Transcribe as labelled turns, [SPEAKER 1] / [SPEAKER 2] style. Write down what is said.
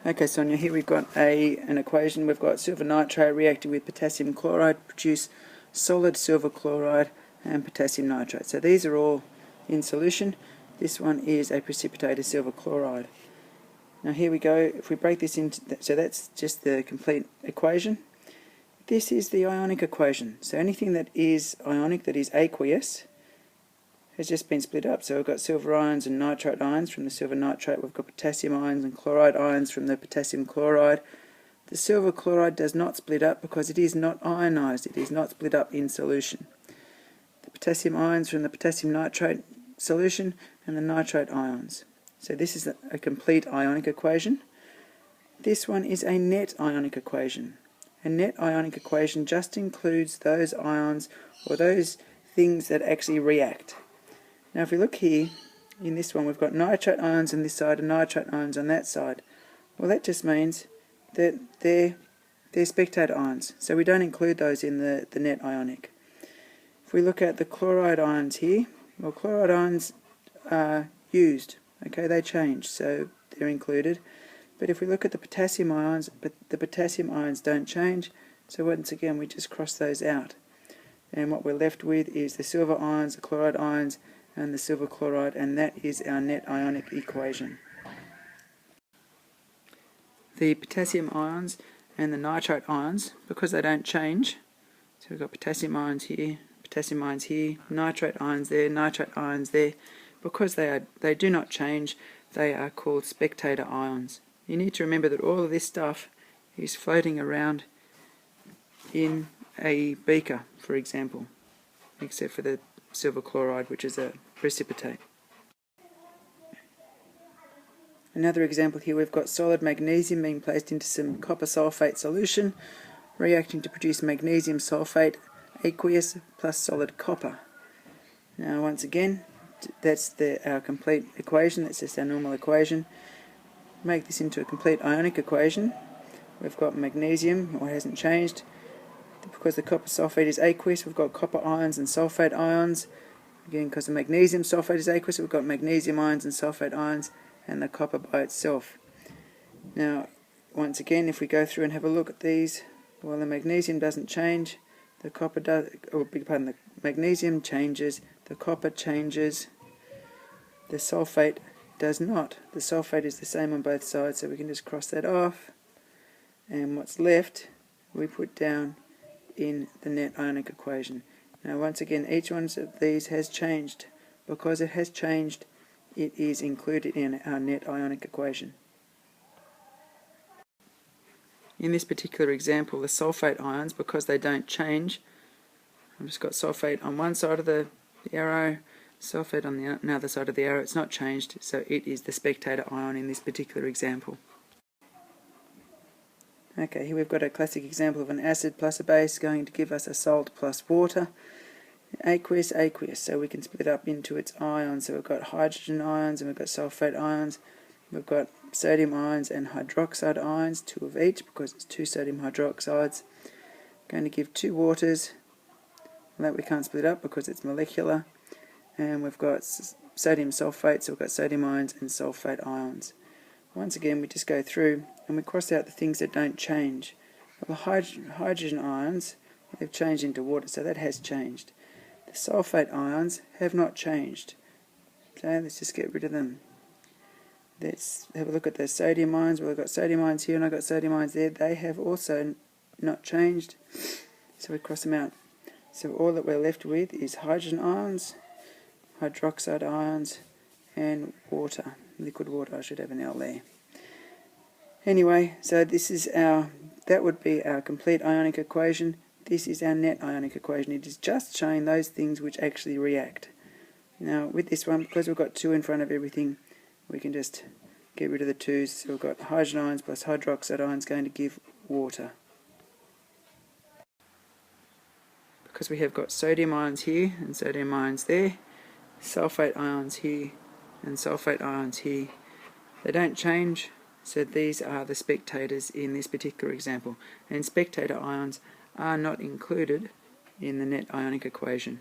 [SPEAKER 1] Okay, Sonia, here we've got an equation. We've got silver nitrate reacting with potassium chloride to produce solid silver chloride and potassium nitrate. So these are all in solution. This one is a precipitated silver chloride. Now here we go. If we break this into, so that's just the complete equation. This is the ionic equation. So anything that is ionic, that is aqueous, has just been split up. So we've got silver ions and nitrate ions from the silver nitrate. We've got potassium ions and chloride ions from the potassium chloride. The silver chloride does not split up because it is not ionized. It is not split up in solution. The potassium ions from the potassium nitrate solution and the nitrate ions. So this is a complete ionic equation. This one is a net ionic equation. A net ionic equation just includes those ions or those things that actually react. Now if we look here, in this one we've got nitrate ions on this side and nitrate ions on that side. Well, that just means that they're spectator ions, so we don't include those in the net ionic. If we look at the chloride ions here, well, chloride ions are used, okay, they change, so they're included. But if we look at the potassium ions, the potassium ions don't change, so once again we just cross those out. And what we're left with is the silver ions, the chloride ions, and the silver chloride, and that is our net ionic equation. The potassium ions and the nitrate ions, because they don't change, so we've got potassium ions here, nitrate ions there, because they do not change, they are called spectator ions. You need to remember that all of this stuff is floating around in a beaker, for example, except for the silver chloride, which is a precipitate. Another example here, we've got solid magnesium being placed into some copper sulfate solution, reacting to produce magnesium sulfate, aqueous, plus solid copper. Now once again, that's our complete equation, that's just our normal equation. Make this into a complete ionic equation. We've got magnesium, or it hasn't changed. Because the copper sulfate is aqueous, we've got copper ions and sulfate ions. Again, because the magnesium sulfate is aqueous, we've got magnesium ions and sulfate ions, and the copper by itself. Now, once again, if we go through and have a look at these, well, the magnesium doesn't change, the copper does, or beg your pardon, the magnesium changes, the copper changes, the sulfate does not. The sulfate is the same on both sides, so we can just cross that off, and what's left we put down in the net ionic equation. Now once again, each one of these has changed. Because it has changed, it is included in our net ionic equation. In this particular example, the sulfate ions, because they don't change, I've just got sulfate on one side of the arrow, sulfate on the other side of the arrow. It's not changed, so it is the spectator ion in this particular example. Okay, here we've got a classic example of an acid plus a base going to give us a salt plus water. Aqueous, so we can split up into its ions. So we've got hydrogen ions and we've got sulfate ions. We've got sodium ions and hydroxide ions, 2 of each because it's 2 sodium hydroxides. Going to give 2 waters. That we can't split up because it's molecular. And we've got sodium sulfate, so we've got sodium ions and sulfate ions. Once again, we just go through and we cross out the things that don't change. Well, the hydrogen ions, they've changed into water, so that has changed. The sulfate ions have not changed. So let's just get rid of them. Let's have a look at the sodium ions. Well, I've got sodium ions here and I've got sodium ions there. They have also not changed, so we cross them out. So all that we're left with is hydrogen ions, hydroxide ions, and water. Liquid water, I should have an L there. Anyway, so that would be our complete ionic equation. This is our net ionic equation. It is just showing those things which actually react. Now with this one, because we've got 2 in front of everything, we can just get rid of the 2's. So we've got hydrogen ions plus hydroxide ions going to give water. Because we have got sodium ions here and sodium ions there, sulfate ions here and sulfate ions here, they don't change, so these are the spectators in this particular example, and spectator ions are not included in the net ionic equation.